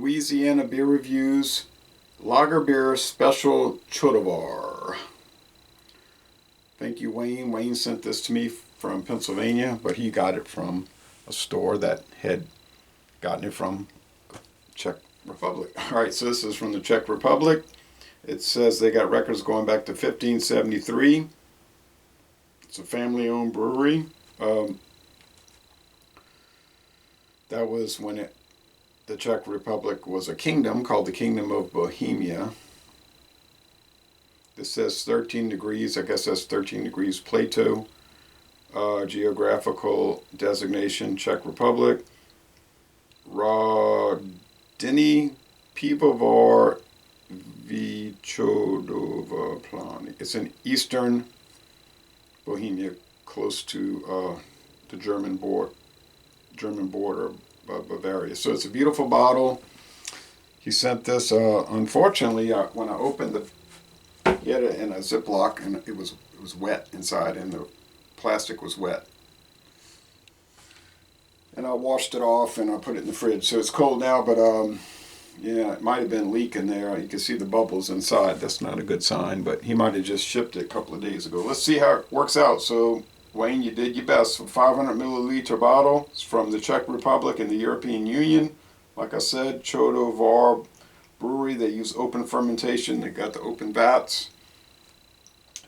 Louisiana Beer Reviews Lager Beer Special Chodovar. Thank you, Wayne. Wayne sent this to me from Pennsylvania, but he got it from a store that had gotten it from Czech Republic. All right, so this is from the Czech Republic. It says they got records going back to 1573. It's a family-owned brewery. That was when the Czech Republic was a kingdom called the Kingdom of Bohemia. This says 13 degrees. I guess that's 13 degrees Plato. Geographical designation, Czech Republic. Rodiny Pivovar v Chodovar Plany. It's in eastern Bohemia, close to the German border of Bavaria. So it's a beautiful bottle. He sent this. Unfortunately, when I opened it, he had it in a Ziploc, and it was wet inside, and the plastic was wet. And I washed it off, and I put it in the fridge. So it's cold now, but yeah, it might have been leaking there. You can see the bubbles inside. That's not a good sign, but he might have just shipped it a couple of days ago. Let's see how it works out. So, Wayne, you did your best. A 500 milliliter bottle. It's from the Czech Republic and the European Union. Like I said, Chodovar Brewery. They use open fermentation. They got the open vats.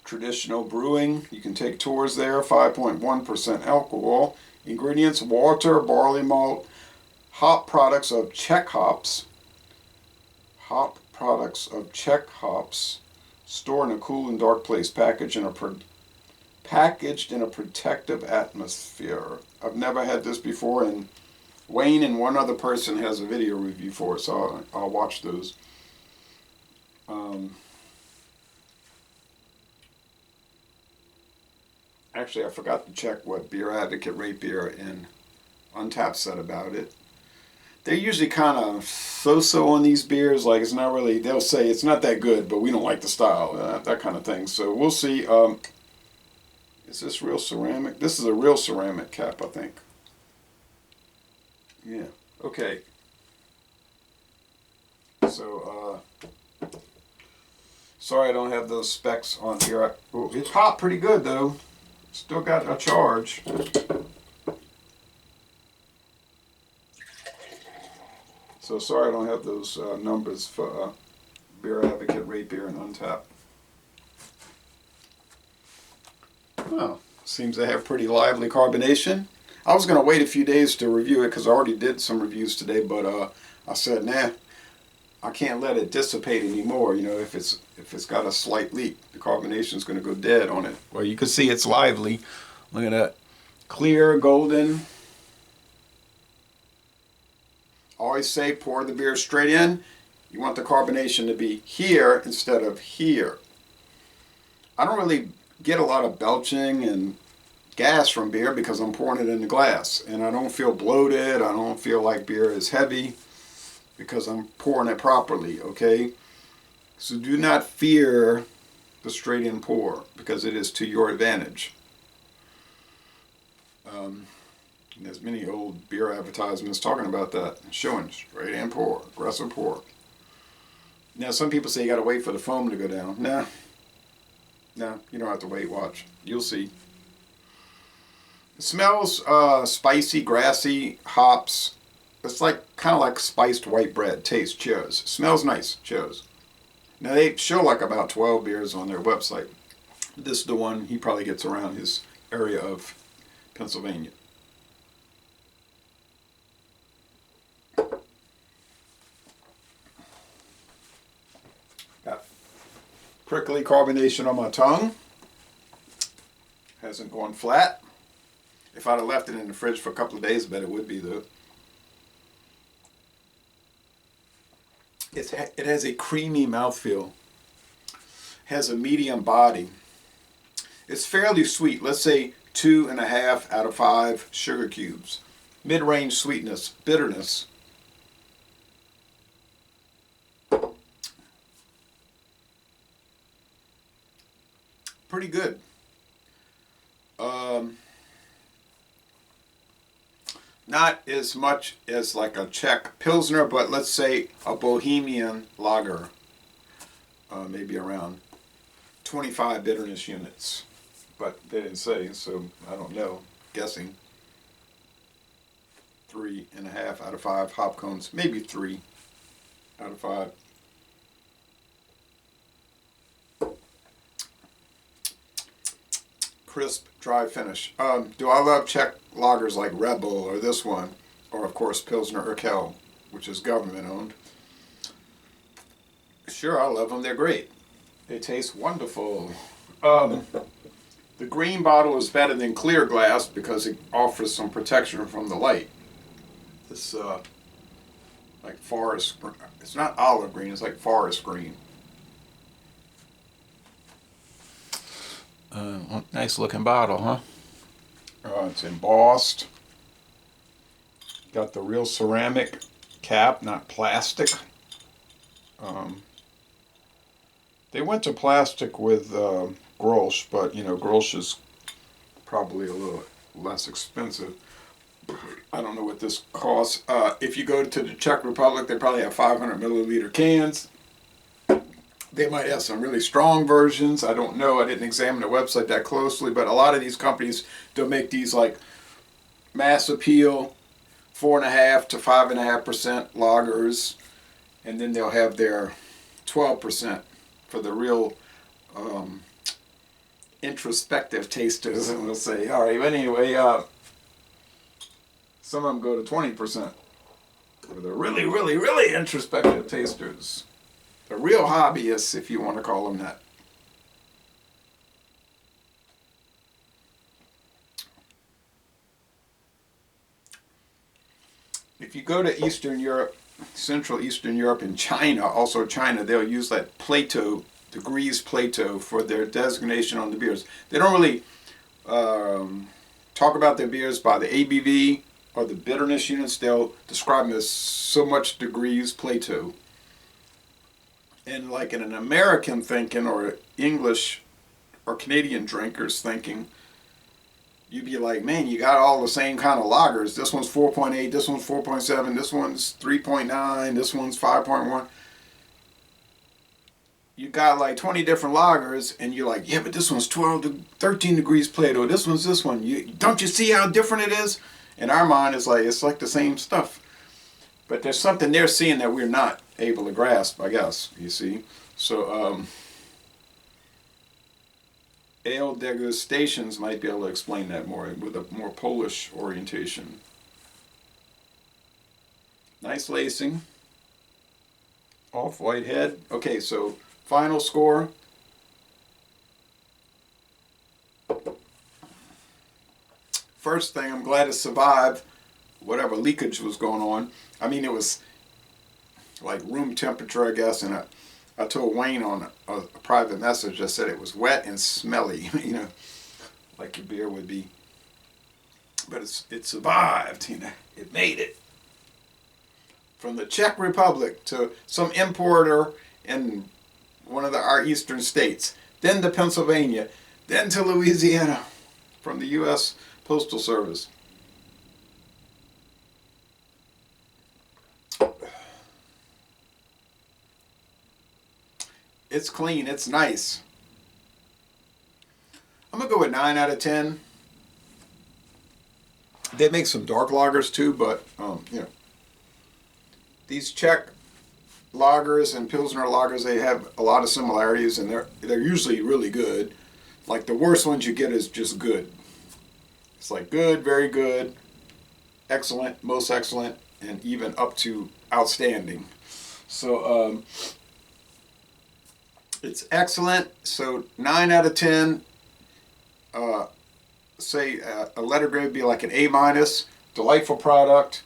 Traditional brewing. You can take tours there. 5.1% alcohol. Ingredients: water, barley malt, hop products of Czech hops. Hop products of Czech hops. Stored in a cool and dark place. Packaged in a protective atmosphere. I've never had this before, and Wayne and one other person has a video review for it, so I'll watch those. Actually, I forgot to check what Beer Advocate, Rate Beer, and Untapped said about it. They're usually kind of so-so on these beers. Like, it's not really, they'll say it's not that good, but we don't like the style, that kind of thing. So we'll see. Is this real ceramic? This is a real ceramic cap, I think. Yeah, okay. So, sorry I don't have those specs on here. Oh, it popped pretty good, though. Still got a charge. So sorry I don't have those numbers for Beer Advocate, Rate Beer, and Untapped. Oh, seems to have pretty lively carbonation. I was going to wait a few days to review it because I already did some reviews today, but I said, nah, I can't let it dissipate anymore. You know, if it's got a slight leak, the carbonation is going to go dead on it. Well, you can see it's lively. Look at that. Clear, golden. Always say pour the beer straight in. You want the carbonation to be here instead of here. I don't really get a lot of belching and gas from beer because I'm pouring it in the glass, and I don't feel bloated. I don't feel like beer is heavy because I'm pouring it properly, okay? So do not fear the straight in pour because it is to your advantage. There's many old beer advertisements talking about that, showing straight in pour, aggressive pour. Now some people say you got to wait for the foam to go down. Nah, you don't have to wait. Watch, you'll see. It smells spicy, grassy, hops. It's like kind of like spiced white bread. Taste, cheers. Smells nice. Cheers. Now they show like about 12 beers on their website. This is the one he probably gets around his area of Pennsylvania. Got prickly carbonation on my tongue. Hasn't gone flat. If I'd have left it in the fridge for a couple of days, I bet it would be though. It has a creamy mouthfeel. Has a medium body. It's fairly sweet. Let's say 2.5 out of 5 sugar cubes. Mid-range sweetness, bitterness. Pretty good. Not as much as like a Czech Pilsner, but let's say a Bohemian lager. Maybe around 25 bitterness units. But they didn't say, so I don't know. Guessing. 3.5 out of 5 hop cones. Maybe 3 out of 5. Crisp, dry finish. Do I love Czech lagers like Red Bull or this one? Or, of course, Pilsner Urquell, which is government owned. Sure, I love them. They're great. They taste wonderful. The green bottle is better than clear glass because it offers some protection from the light. This, like forest, it's not olive green, it's like forest green. Nice looking bottle, huh? It's embossed. Got the real ceramic cap, not plastic. They went to plastic with Grolsch, but you know, Grolsch is probably a little less expensive. I don't know what this costs. If you go to the Czech Republic, they probably have 500 milliliter cans. They might have some really strong versions. I don't know. I didn't examine the website that closely, but a lot of these companies, they'll make these like mass appeal 4.5 to 5.5% lagers, and then they'll have their 12% for the real introspective tasters, and we'll say, all right, but anyway, some of them go to 20% for the really, really, really introspective tasters. The real hobbyists, if you want to call them that. If you go to Eastern Europe, Central Eastern Europe and China, also China, they'll use that Plato, degrees Plato, for their designation on the beers. They don't really talk about their beers by the ABV or the bitterness units. They'll describe them as so much degrees Plato. And like in an American thinking or English or Canadian drinkers thinking, you'd be like, man, you got all the same kind of lagers. This one's 4.8, this one's 4.7, this one's 3.9, this one's 5.1. You got like 20 different lagers, and you're like, yeah, but this one's 12 to 13 degrees Plato. This one's this one. Don't you see how different it is? In our mind, it's like the same stuff. But there's something they're seeing that we're not able to grasp, I guess, you see. So, ale degustations might be able to explain that more with a more Polish orientation. Nice lacing. Off-white head. Okay, so final score. First thing, I'm glad it survived whatever leakage was going on. I mean, it was like room temperature, I guess, and I told Wayne on a private message, I said it was wet and smelly, you know, like your beer would be. But it survived, you know, it made it. From the Czech Republic to some importer in one of our eastern states, then to Pennsylvania, then to Louisiana from the U.S. Postal Service. It's clean, it's nice. I'm going to go with 9 out of 10. They make some dark lagers too, but, you know, these Czech lagers and Pilsner lagers, they have a lot of similarities, and they're usually really good. Like the worst ones you get is just good. It's like good, very good, excellent, most excellent, and even up to outstanding. So, it's excellent. So 9 out of 10. Say a letter grade would be like an A-. Delightful product.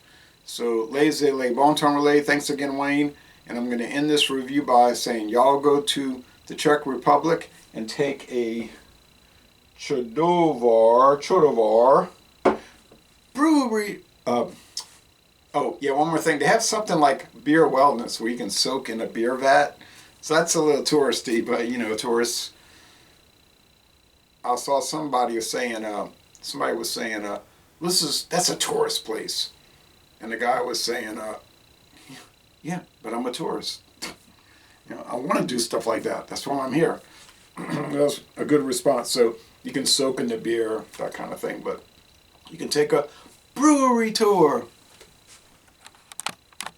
So laissez les bon temps relais. Thanks again, Wayne. And I'm going to end this review by saying y'all go to the Czech Republic and take a Chodovar brewery. Oh yeah, one more thing. They have something like beer wellness where you can soak in a beer vat. So that's a little touristy, but you know, tourists. I saw somebody was saying, that's a tourist place. And the guy was saying, yeah, but I'm a tourist. I want to do stuff like that. That's why I'm here. That was a good response. So you can soak in the beer, that kind of thing. But you can take a brewery tour.